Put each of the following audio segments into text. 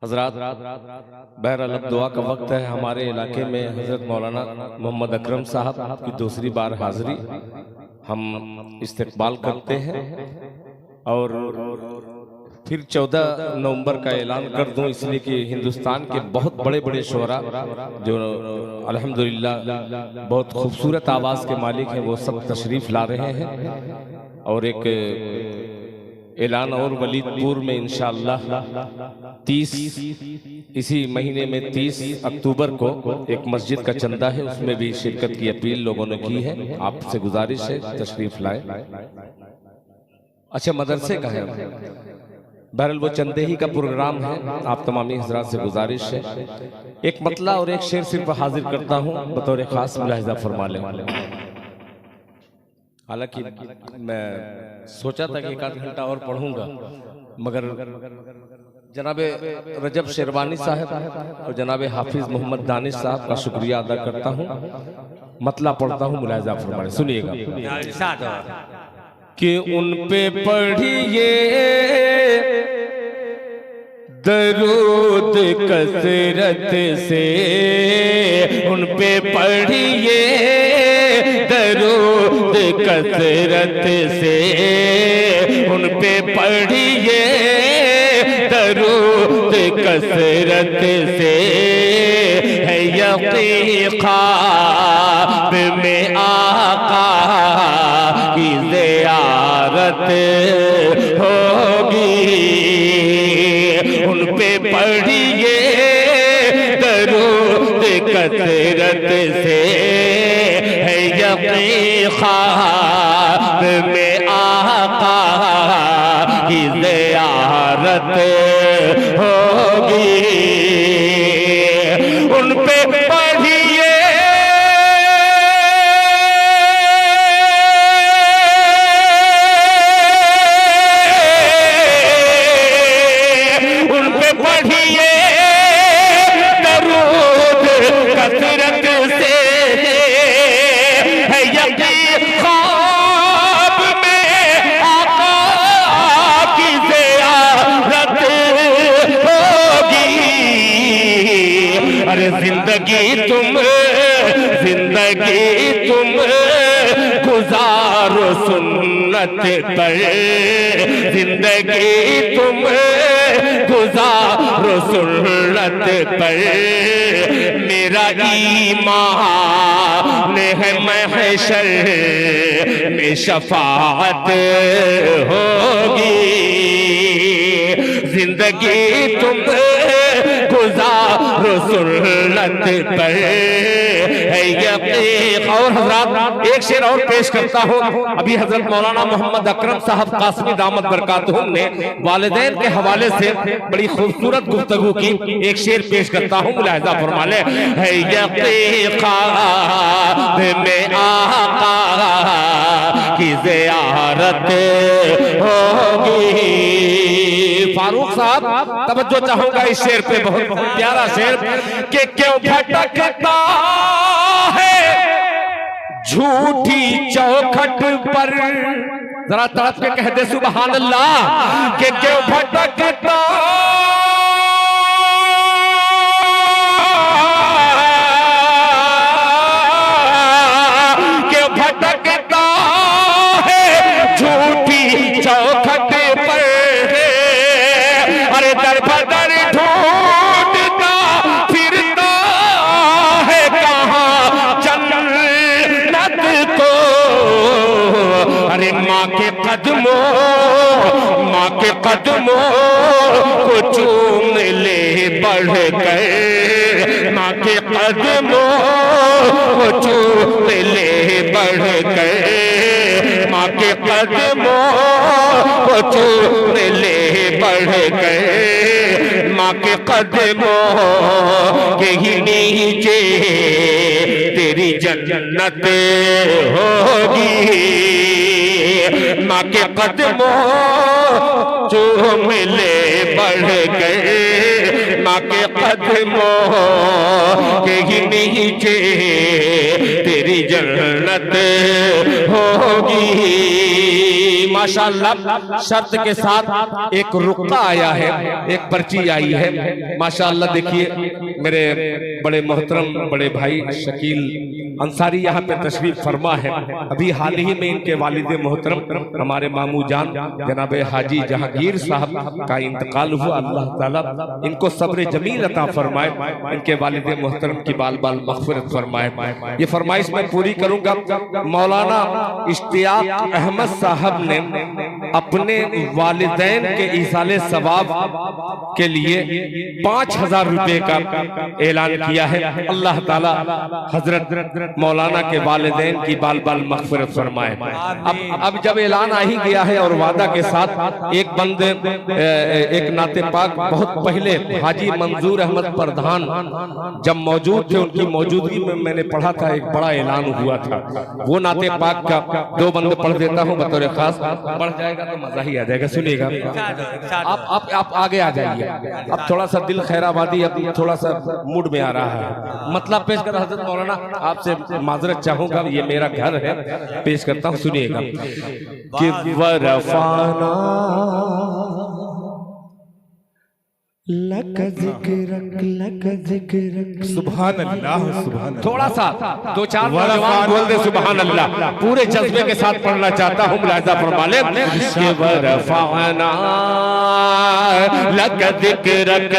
हजरात बहरहाल अब दुआ का वक्त है। हमारे इलाके में हजरत मौलाना मोहम्मद अकरम साहब की दूसरी बार हाजिरी हम इस्तकबाल करते हैं और फिर 14 नवंबर का ऐलान कर दूं, इसलिए कि हिंदुस्तान के बहुत बड़े बड़े शोरा जो अल्हम्दुलिल्लाह बहुत खूबसूरत आवाज़ के मालिक हैं वो सब तशरीफ़ ला रहे हैं। और एक ऐलान और वलीदपुर में इंशाअल्लाह 30 इसी महीने में 30 अक्टूबर को एक मस्जिद का चंदा है, उसमें भी शिरकत की अपील लोगों ने की है। आपसे गुजारिश है तशरीफ लाए। अच्छा, मदरसे का है, बहरहाल वो चंदे ही का प्रोग्राम है। आप तमामी हजरात से गुजारिश है एक मतला और एक शेर सिर्फ हाजिर करता हूँ, बतौर खास मुलाहिजा फरमा लें। हालांकि मैं सोचा था कि एक आध घंटा और पढ़ूंगा, मगर जनाबे रजब शेरवानी साहब और जनाबे हाफिज मोहम्मद दानिश साहब का शुक्रिया अदा करता हूँ। मतला पढ़ता हूँ, मुलाहिजा फरमा लें, सुनिएगा कि उन पे पढ़िए दरूद कसरत से, उन पे पढ़िए दरूद कसरत से, उन पे पढ़िए दरूद कसरत से, है यकीन ख्वाब में आका की ज़ियारत होगी। उन पे पढ़िए दरूद कसरत से, है यकीन ख्वाब में आका की ज़ियारत होगी। उन पे पढ़िए दरूद कसरत से, है यकीन ख्वाब में आका की ज़ियारत होगी। अरे जिंदगी तुम गुजारो सुन्नत पर, जिंदगी तुम गुजारो सुन्नत पर, मेरा ईमान है महशर में शफाअत होगी। जिंदगी तुम गुजारो सुन्नत पर, है यकीन। और हजरात एक शेर और पेश करता हूँ। अभी हजरत मौलाना मोहम्मद अकरम साहब कासमी दामत बरकातहुम ने वालिदैन के हवाले से बड़ी खूबसूरत गुफ्तगू की, एक शेर पेश करता हूँ, मुलाहिजा फरमा ले। है यकीन ख्वाब में आका की ज़ियारत होगी। फारूक साहब तवज्जो चाहूंगा इस शेर पे, बहुत प्यारा शेर, कि क्यों भटकता है झूठी चौखट पर, जरा तड़प के कह दे सुभान अल्लाह, कि क्यों भटकता है झूठी चौखट पर, अरे दर बदर ढूंढता फिरता है कहाँ जन्नत को। अरे माँ के कदमों को चूम ले बढ़ कर, माँ के कदमों को चूम ले बढ़ कर, माँ के कदमों को चूम ले बढ़ कर, माँ के कदमों के ही नीचे तेरी जन्नत होगी। माँ के कदमों चूम ले बढ़ कर, माँ के कदमों के ही नीचे तेरी जन्नत होगी। माशाअल्लाह शर्त के साथ एक रुक्का आया है, एक पर्ची आई है। माशाअल्लाह देखिए मेरे बड़े मोहतरम बड़े भाई शकील अंसारी यहाँ पे तशरीफ फरमा है। अभी हाल ही में इनके वालिद मोहतरम हमारे मामू जान जनाब हाजी जहांगीर साहब का इंतकाल हुआ। अल्लाह ताला इनको सब्र जमील अता फरमाए, इनके वालिद मोहतरम की बाल बाल मग़फ़िरत फरमाए। ये फरमाइश मैं पूरी करूंगा। मौलाना इश्तियाक अहमद साहब ने अपने वालिदैन के ईसाले सवाब के लिए 5000 रुपए का ऐलान किया है। अल्लाह ताला हजरत मौलाना के वालिदैन की बाल बाल मग़फ़िरत फरमाए। अब जब ऐलान आ ही गया है और वादा के साथ एक बंदे एक नाते पाक बहुत पहले हाजी मंजूर अहमद प्रधान जब मौजूद थे, उनकी मौजूदगी में मैंने पढ़ा था, एक बड़ा ऐलान हुआ था। वो नाते पाक का 2 बंदे पढ़ देता हूँ बतौर खास, बढ़ जाएगा तो मजा ही आ जाएगा। सुनिएगा आप आगे आ जाइए। अब थोड़ा सा दिल खैराबादी अब थोड़ा सा मूड में आ रहा है। मतलब पेश कर हजरत मौलाना आपसे माजरत चाहूंगा, ये मेरा घर है, पेश करता हूँ। सुनिएगा कि वरफाना लक ज़िक्र सुभान अल्लाह सुभान। थोड़ा सा 2-4 नौजवान बोल दे सुभान अल्लाह। पूरे जज्बे के साथ पढ़ना चाहता हूँ। मुलाहिज़ा फरमा ले कि वरफाना लक ज़िक्रक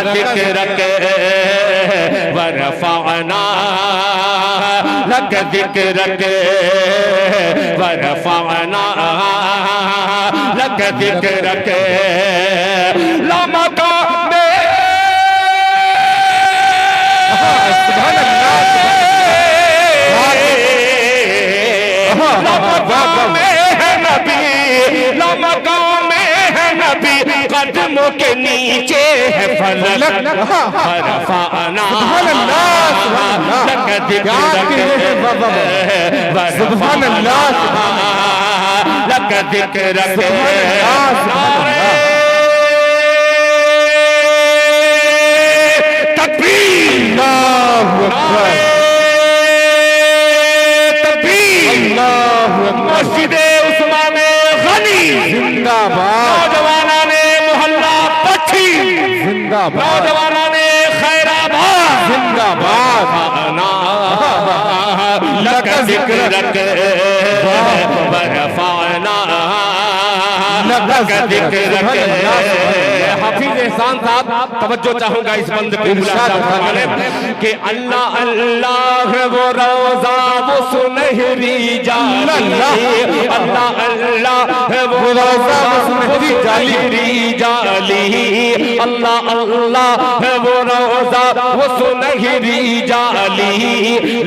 ज़िक्रक वरफ़अना लक ज़िक्रक वरफ़अना लक ज़िक्रक ला मक़ाम सुभान अल्लाह कदमों के नीचे है फलक वरफ़अना लक ज़िक्रक वरफ़अना लक ज़िक्रक तकबीर मस्जिदे उस्मान गनी जिंदाबाद, नौजवाना ने मोहल्ला पट्टी जिंदाबाद, नौजवाना ने खैराबाद जिंदाबाद। Luck ज़िक्रक वरफ़अना luck ज़िक्रक। हाफिज एहसान साहब तवज्जो चाहूंगा इस बंद पे कि अल्लाह अल्लाह वो रोज़ा वो सुनहरी जाली, अल्लाह अल्लाह वो रोज़ा वो सुनहरी जाली, अल्लाह अल्लाह वो रोज़ा वो सुनहरी जाली,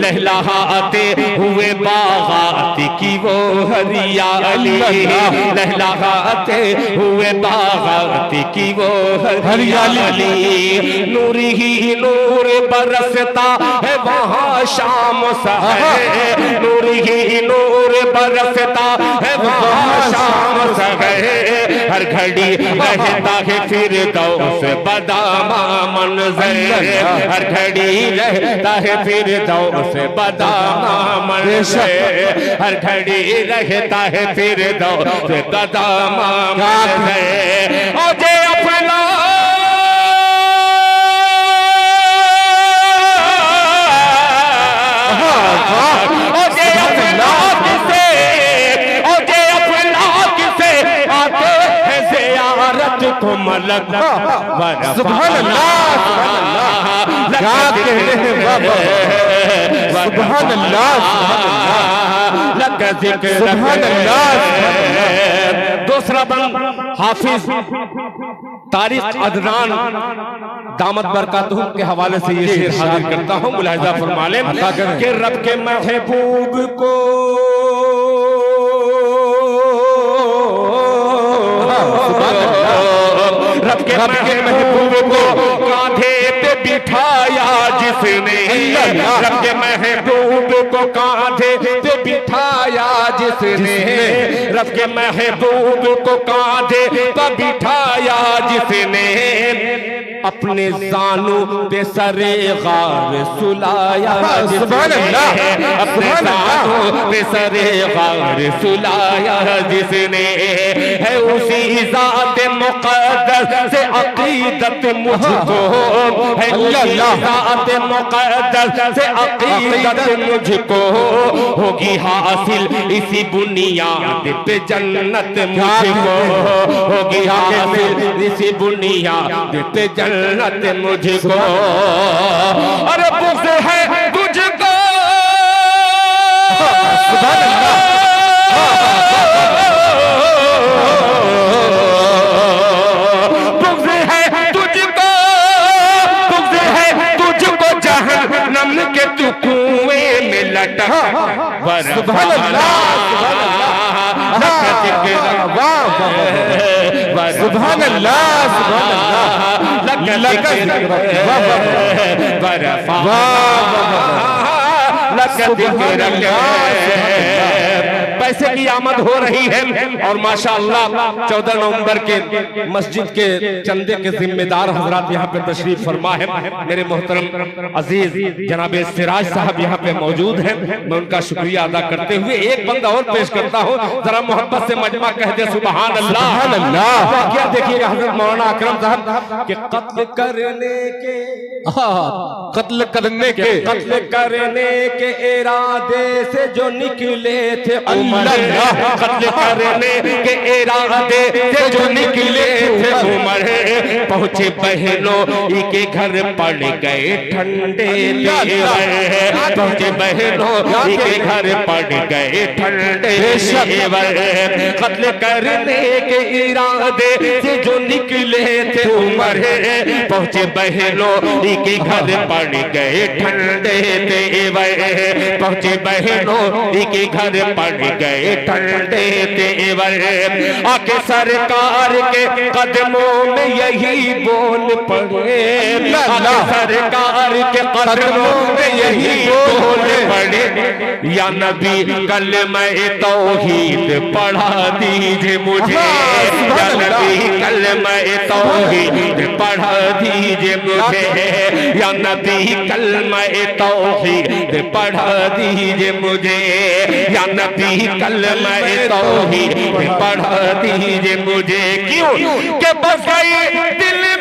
लहलहाते हुए बागात की वो हरियाली, लहलहाते हुए बागात की वो हरियाली, नूर ही नूर बरसता है वहाँ शाम सहे, नूर ही नूर बरसता है वहाँ शाम सहे, हर घड़ी रहता है फिरदौस बदामा मंज़र, हर घड़ी रहता है फिरदौस बदामा मंज़र, हर घड़ी रहता है फिरदौस बदामा मंज़र। मुझे अपना को मलक सुभान अल्लाह सुभान अल्लाह लक ज़िक्र सुभान अल्लाह। दूसरा बंद हाफिज तारिक अदनान दामत बरकातहू के हवाले से ये शेर हाजिर करता हूँ। मुलाहिज़ा फरमा लें कि रब के महबूब को रब के महबूब को कांधे पे बिठाया जिसने, रब के महबूब को कांधे पे बिठाया जिसने, रब के महबूब को कांधे पर बिठाया जिसने, अपने जानू पे सरे गार सुलाया जिसने, अपने जानू पे सरे गार सुलाया जिसने, है उसी ज़ात मुक़द्दस से अक़ीदत मुझको, है उसी ज़ात मुक़द्दस से अक़ीदत मुझको, होगी हासिल इसी बुनियाद पे जन्नत मुझको, होगी हासिल इसी बुनियाद पे जन्नत मुझको। अरे बुग़्ज़ है तुझको, सुभान अल्लाह, बुग़्ज़ है तुझको, बुग़्ज़ है तुझको जहन्नम के तू कुएं में लटक, सुभान अल्लाह, सुभान अल्लाह, सुभान अल्लाह। पैसे की आमद हो रही है और माशाअल्लाह 14 नवंबर के मस्जिद के चंदे के जिम्मेदार हजरात यहाँ पे तशरीफ फरमा है। मेरे मोहतरम अजीज जनाब सिराज साहब यहाँ पे मौजूद हैं, मैं उनका शुक्रिया अदा करते हुए एक बंदा और पेश करता हूँ, जरा मोहब्बत से मजमा कह दे सुभान अल्लाह। क्या देखिएगा हजरत मौलाना अकरम साहब के कत्ल करने के कत्ल करने के इरादे से जो निकले थे उमर, कत्ल करने के इरादे से जो निकले थे उमर, पहुंचे बहनों के घर पड़ गए ठंडे तेवर, पहुंचे बहनों के घर पड़ गए ठंडे तेवर, कत्ल करने के इरादे से जो निकले थे उमर, पहुंचे बहनों के घर पड़ गए ठंडे तेवर, पहुंचे बहनों के घर पड़ गए ठंडे तेवर, आके सरकार के कदमों में यही बोल पड़े, आके सरकार के कदमों में यही बोल पड़े, या नबी कलमा तौहीद पढ़ा दीजिए मुझे, या नबी कलमा तौहीद पढ़ा दीजिए मुझे, या नबी कलमा तौहीद पढ़ा दीजिए मुझे, या नबी कलमा तौहीद पढ़ा दीजिए मुझे। क्यों के बस गई दिल में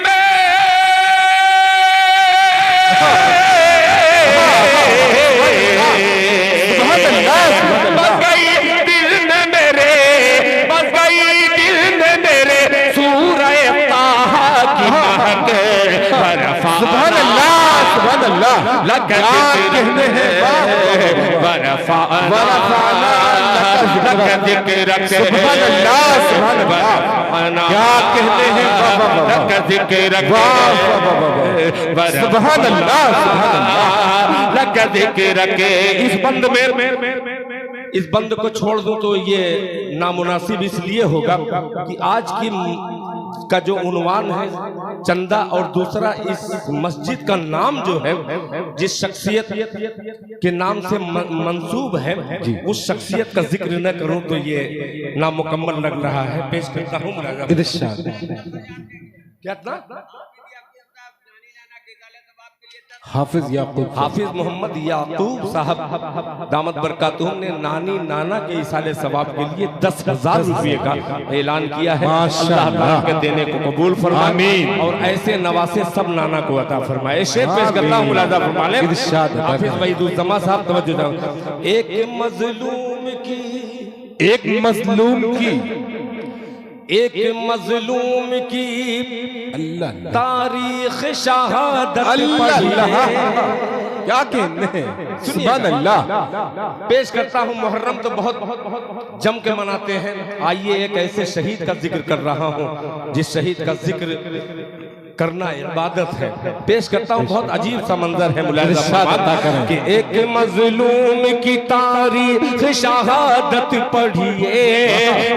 बस गई दिल में मेरे, बस गई दिल में मेरे सूरह ताहा की महक, सुभान अल्लाह, सुभान अल्लाह। लग कहने हैं सुभान अल्लाह, सुभान अल्लाह, क्या कहते हैं सुभान अल्लाह, सुभान अल्लाह। लग जिक्र के इस बंद में इस बंद को छोड़ दूं तो ये नामुनासिब इसलिए होगा कि आज की का जो उन्वान है चंदा, और दूसरा इस मस्जिद का नाम जो है जिस शख्सियत के नाम से मंसूब है उस शख्सियत का जिक्र न करूं तो ये नामुकम्मल लग रहा है। पेश करता हूं क्या था हाफिज याकूब, हाफिज मोहम्मद याकूब साहब दामत बरकातुहू ने नानी नाना के इसाले सवाब के लिए 10,000 रुपये का ऐलान किया है। अल्लाह ताला के देने को कबूल फरमाए और ऐसे नवासे सब नाना को अता फरमाए। शेर पेश करता हूँ, मुलाजा फरमा लें। हाफिज वहीदुज्जमा साहब तवज्जो दें। एक मजलूम की तारीख शहादत क्या कहने, सुभान अल्लाह। पेश करता हूँ, मुहर्रम तो बहुत जम के मनाते हैं, आइए एक ऐसे शहीद का जिक्र कर रहा हूँ जिस शहीद का जिक्र करना इबादत है। पेश करता हूँ, बहुत अजीब सा मंजर है मुलाहिजा कि एक मजलूम की तारीख शहादत पढ़िए,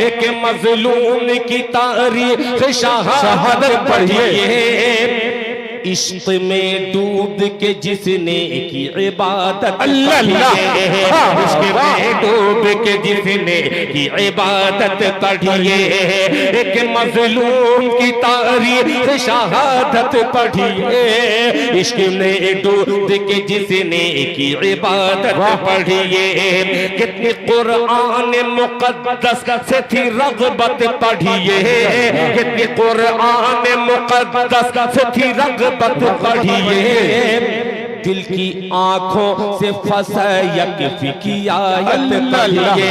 एक मजलूम की तारीख शहादत पढ़िए, इश्क में डूब के जिसने की इबादत इश्क में डूब के जिसने की इबादत पढ़िए, एक मजलूम की तारीख शहादत पढ़िए, इश्क में डूब के जिसने की इबादत पढ़िए, कितनी कुरान मुक़द्दस से थी रग़बत पढ़िए, कितनी कुरान मुक़द्दस से थी रग़बत पढ़िए, दिल की आंखों से फसयक की आयत पढ़िए,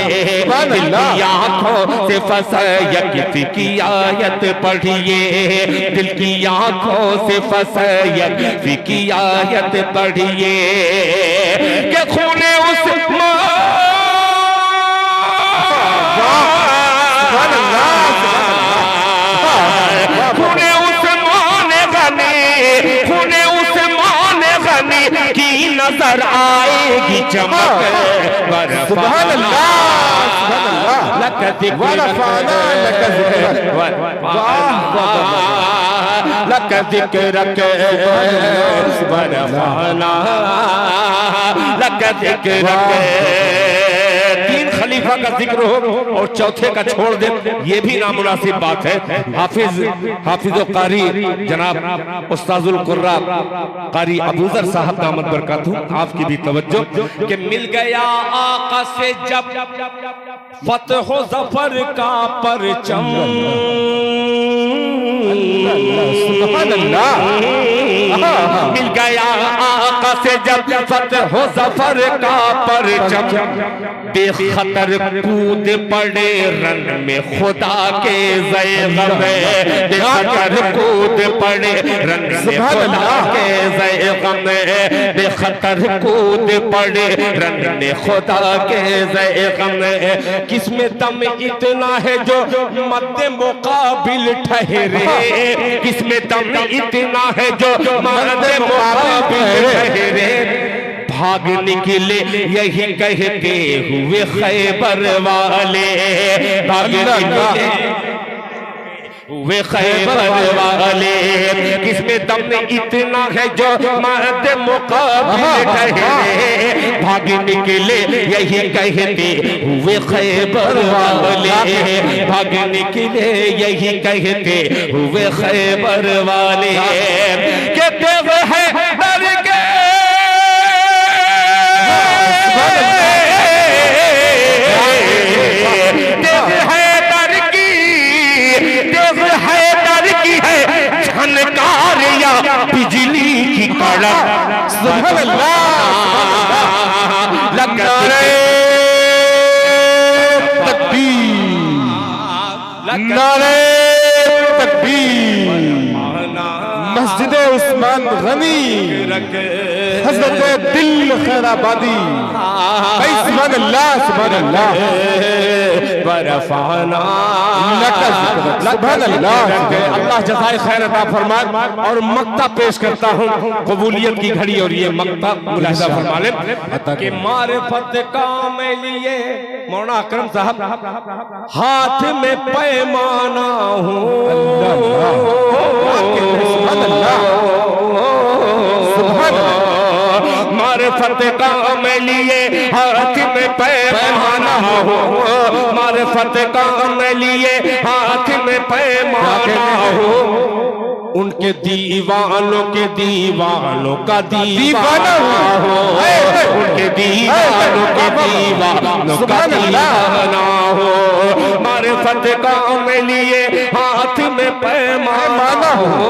दिल की आंखों से फसयक की आयत पढ़िए, दिल की आंखों से फसयक की आयत पढ़िए, कि खूने उस्मान की नजर आएगी चमक, सुभान अल्लाह, सुभान अल्लाह, लक ज़िक्र लक ज़िक्र तीन खलीफा का जिक्र हो और चौथे का छोड़ दे, ये भी नामुनासिब बात है। हाफिज कारी जनाब उस्ताजुल कुर्रा कारी अबूजर साहब दामद बरकातहू, आपकी भी तवज्जो कि मिल गया आका से जब फतह ज़फ़र का परचम, सुभान अल्लाह, मिल गया आका से जब फतह ज़फ़र का परचम, बेखतर कूद पड़े रन में खुदा के ज़ैग़म, बेखतर कूद पड़े रन में खुदा के ज़ैग़म, बेखतर कूद पड़े रन में खुदा के ज़ैग़म, किसमें दम इतना है जो मद्दे मुकाबिल ठहरे, किसमें दम इतना है जो मद्दे मुकाबिल ठहरे, भाग निकले यही कहते हुए खैबर वाले, भाग निकले वे खैबर वाले, किसमें दम इतना है जो मर्द मुकाबिल ठहरे, भाग निकले यही कहते हुए खैबर वाले, भाग निकले यही कहते हुए खैबर वाले, कहते हैं डर के बिजली की कड़क, सुभान अल्लाह, नारे तकबीर, नारे तकबीर, मस्जिद उस्मान गनी हज़रत दिल खैराबादी, सुभान अल्लाह, सुभान अल्लाह, बरफ़ाना सुभान अल्लाह, अल्लाह जज़ाए खैर अता फरमाए। और मक्ता पेश करता हूँ कबूलियत की घड़ी, और ये मक्ता मुलाहिज़ा फरमा लें कि मारिफत का मैं लिए मौलाना अकरम साहब हाथ में पैमाना हूँ, मारिफत का मैं लिए हाथ में पैमाना हो, मारिफत का मैं लिए हाथ में पैमाना हो, उनके दीवानों के दीवानों का दीवाना हो, उनके दीवानों के दीवानों का दीवाना हो, मारिफत का मैं लिए हाथ में पैमाना हो,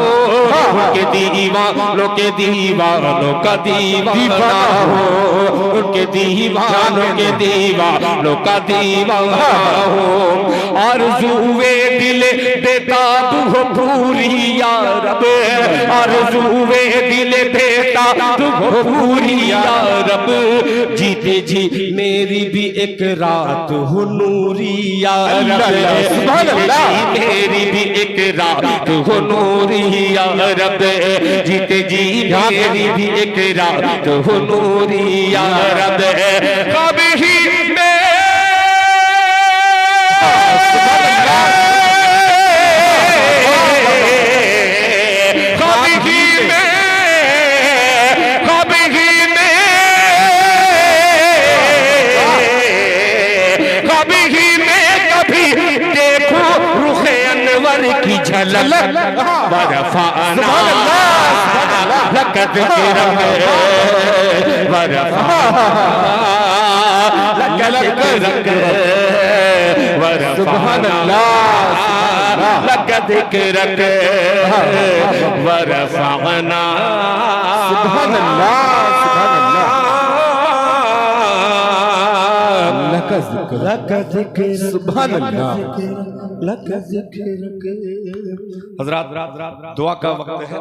उनके दीवानों के दीवानों का दीवाना हो, उनके दीवानों के दीवानों का दीवाना हो, आरज़ूए दिल बेताब हो पूरी या रब, आरज़ूए दिल बेताब हो पूरी या रब, जीते जी मेरी भी एक रात हो नूरी या रब, सुभान अल्लाह, मेरी भी एक रात हो नूरी या रब, जीते जी मेरी भी एक रात हो नूरी या रब, कभी मैं कभी मैं वरफ़अना लक ज़िक्रक वरफ़अना लक ज़िक्रक वरफ़अना लक ज़िक्रक वरफ़अना सुभान अल्लाह लक ज़िक्रक सुभान अल्लाह लक ज़िक्रक। हज़रात दुआ का वक्त है।